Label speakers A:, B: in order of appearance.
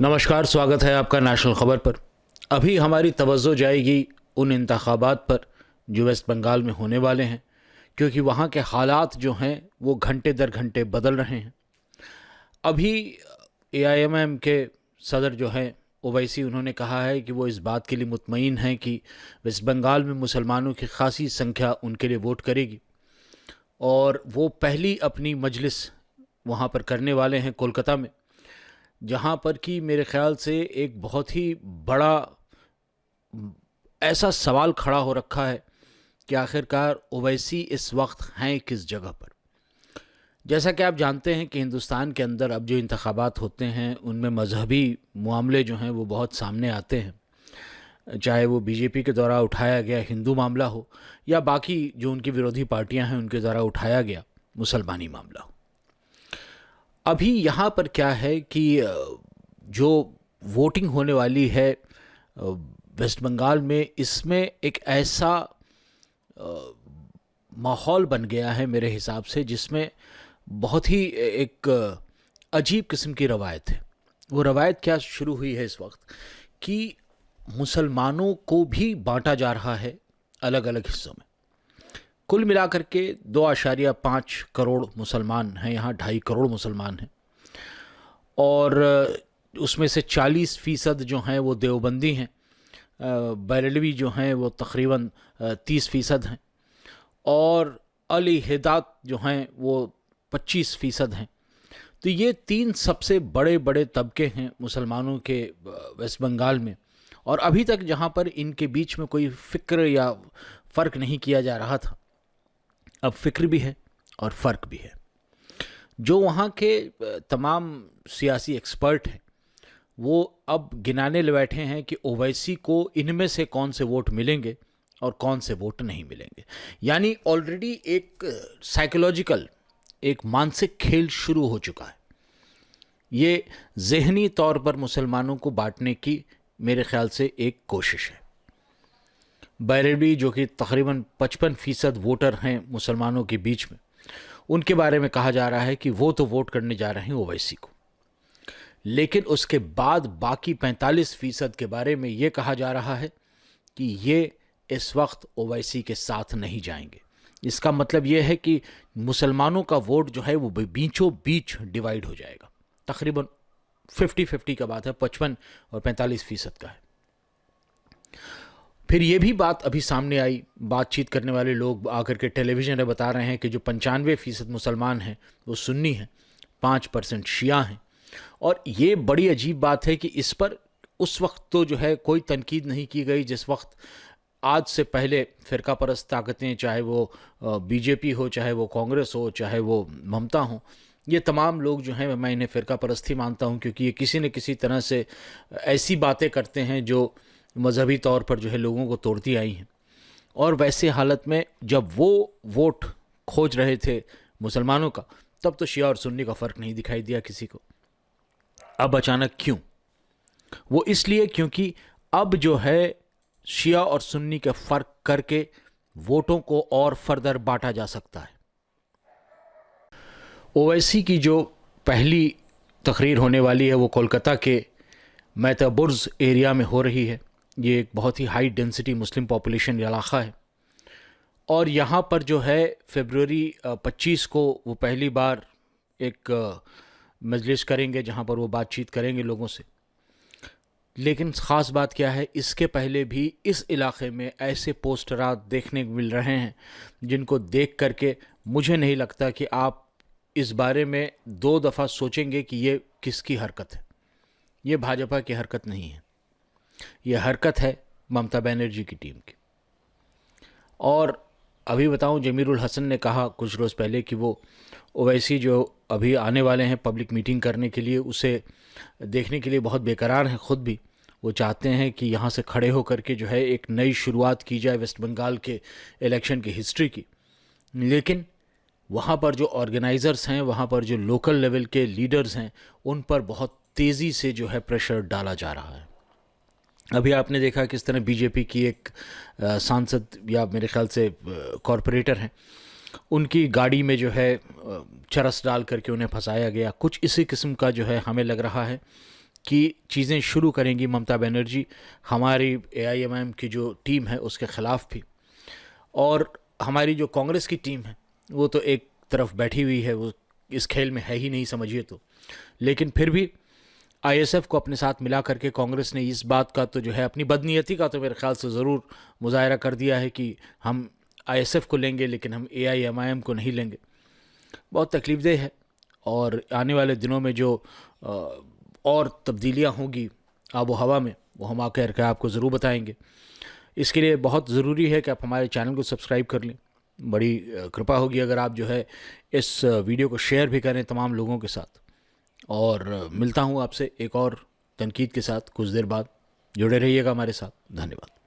A: नमस्कार, स्वागत है आपका नेशनल खबर पर। अभी हमारी तवज्जो जाएगी उन इंतखाबात पर जो वेस्ट बंगाल में होने वाले हैं, क्योंकि वहाँ के हालात जो हैं वो घंटे दर घंटे बदल रहे हैं। अभी एआईएमएम के सदर जो हैं ओवैसी, उन्होंने कहा है कि वो इस बात के लिए मुतमईन हैं कि वेस्ट बंगाल में मुसलमानों की खासी संख्या उनके लिए वोट करेगी और वो पहली अपनी मजलिस वहाँ पर करने वाले हैं कोलकाता में, जहाँ पर कि मेरे ख़्याल से एक बहुत ही बड़ा ऐसा सवाल खड़ा हो रखा है कि आखिरकार ओवैसी इस वक्त हैं किस जगह पर। जैसा कि आप जानते हैं कि हिंदुस्तान के अंदर अब जो इंतखाबात होते हैं उनमें मजहबी मामले जो हैं वो बहुत सामने आते हैं, चाहे वो बीजेपी के द्वारा उठाया गया हिंदू मामला हो या बाकी जो उनकी विरोधी पार्टियां हैं उनके द्वारा उठाया गया मुसलमानी मामला हो। अभी यहाँ पर क्या है कि जो वोटिंग होने वाली है वेस्ट बंगाल में, इसमें एक ऐसा माहौल बन गया है मेरे हिसाब से, जिसमें बहुत ही एक अजीब किस्म की रवायत है। वो रवायत क्या शुरू हुई है इस वक्त कि मुसलमानों को भी बांटा जा रहा है अलग अलग हिस्सों में। कुल मिलाकर के 2.5 करोड़ मुसलमान हैं यहाँ, 2.5 करोड़ मुसलमान हैं और उसमें से 40% जो हैं वो देवबंदी हैं, बरेलवी जो हैं वो तकरीबन 30% हैं और अली हिदात जो हैं वो 25% हैं। तो ये 3 सबसे बड़े बड़े तबके हैं मुसलमानों के वेस्ट बंगाल में। और अभी तक जहाँ पर इनके बीच में कोई फ़िक्र या फ़र्क नहीं किया जा रहा था, अब फ़िक्र भी है और फ़र्क भी है। जो वहाँ के तमाम सियासी एक्सपर्ट हैं वो अब गिनाने ले बैठे हैं कि ओवैसी को इनमें से कौन से वोट मिलेंगे और कौन से वोट नहीं मिलेंगे। यानी ऑलरेडी एक साइकोलॉजिकल, एक मानसिक खेल शुरू हो चुका है। ये ज़हनी तौर पर मुसलमानों को बांटने की मेरे ख़्याल से एक कोशिश है। बरेलवी जो कि तकरीबन 55% वोटर हैं मुसलमानों के बीच में, उनके बारे में कहा जा रहा है कि वो तो वोट करने जा रहे हैं ओवैसी को, लेकिन उसके बाद बाकी 45% के बारे में ये कहा जा रहा है कि ये इस वक्त ओवैसी के साथ नहीं जाएंगे। इसका मतलब ये है कि मुसलमानों का वोट जो है वो बीचों बीच डिवाइड हो जाएगा। तकरीबन 50-50 का बात है, 55 और 45% का है। फिर ये भी बात अभी सामने आई, बातचीत करने वाले लोग आकर के टेलीविज़न में बता रहे हैं कि जो 95% मुसलमान हैं वो सुन्नी हैं, 5% शिया हैं। और ये बड़ी अजीब बात है कि इस पर उस वक्त तो जो है कोई तनकीद नहीं की गई जिस वक्त आज से पहले फ़िरका परस्त ताकतें, चाहे वो बीजेपी हो, चाहे वो कांग्रेस हो, चाहे वो ममता हो, ये तमाम लोग जो हैं, मैं इन्हें फ़िरका परस्त ही मानता हूँ, क्योंकि ये किसी न किसी तरह से ऐसी बातें करते हैं जो मजहबी तौर पर जो है लोगों को तोड़ती आई हैं। और वैसे हालत में जब वो वोट खोज रहे थे मुसलमानों का, तब तो शिया और सुन्नी का फ़र्क नहीं दिखाई दिया किसी को। अब अचानक क्यों? वो इसलिए क्योंकि अब जो है शिया और सुन्नी के फ़र्क करके वोटों को और फर्दर बांटा जा सकता है। ओवैसी की जो पहली तकरीर होने वाली है वो कोलकाता के मेहताबुर्ज एरिया में हो रही है। ये एक बहुत ही हाई डेंसिटी मुस्लिम पॉपुलेशन इलाक़ा है और यहाँ पर जो है फरवरी 25 को वो पहली बार एक मजलिस करेंगे जहाँ पर वो बातचीत करेंगे लोगों से। लेकिन ख़ास बात क्या है, इसके पहले भी इस इलाक़े में ऐसे पोस्टरात देखने को मिल रहे हैं जिनको देख करके मुझे नहीं लगता कि आप इस बारे में 2 दफ़ा सोचेंगे कि ये किसकी हरकत है। ये भाजपा की हरकत नहीं है, ये हरकत है ममता बनर्जी की टीम की। और अभी बताऊं, जमीर उल हसन ने कहा कुछ रोज़ पहले कि वो ओवैसी जो अभी आने वाले हैं पब्लिक मीटिंग करने के लिए, उसे देखने के लिए बहुत बेकरार हैं ख़ुद भी। वो चाहते हैं कि यहाँ से खड़े होकर के जो है एक नई शुरुआत की जाए वेस्ट बंगाल के इलेक्शन की हिस्ट्री की। लेकिन वहाँ पर जो ऑर्गेनाइज़र्स हैं, वहाँ पर जो लोकल लेवल के लीडर्स हैं, उन पर बहुत तेज़ी से जो है प्रेशर डाला जा रहा है। अभी आपने देखा किस तरह बीजेपी की एक सांसद या मेरे ख्याल से कॉरपोरेटर हैं, उनकी गाड़ी में जो है चरस डाल करके उन्हें फंसाया गया। कुछ इसी किस्म का जो है हमें लग रहा है कि चीज़ें शुरू करेंगी ममता बनर्जी हमारी AIMIM की जो टीम है उसके ख़िलाफ़ भी, और हमारी जो कांग्रेस की टीम है वो तो एक तरफ बैठी हुई है, वो इस खेल में है ही नहीं समझिए तो। लेकिन फिर भी ISF को अपने साथ मिला करके कांग्रेस ने इस बात का तो जो है अपनी बदनीयती का तो मेरे ख्याल से ज़रूर मुजाहरा कर दिया है कि हम ISF को लेंगे लेकिन हम AIMIM को नहीं लेंगे। बहुत तकलीफ़देह है, और आने वाले दिनों में जो और तब्दीलियाँ होंगी आबो हवा में वो हम आकर के आपको ज़रूर बताएंगे। इसके लिए बहुत ज़रूरी है कि आप हमारे चैनल को सब्सक्राइब कर लें। बड़ी कृपा होगी अगर आप जो है इस वीडियो को शेयर भी करें तमाम लोगों के साथ। और मिलता हूँ आपसे एक और तनकीद के साथ कुछ देर बाद। जुड़े रहिएगा हमारे साथ। धन्यवाद।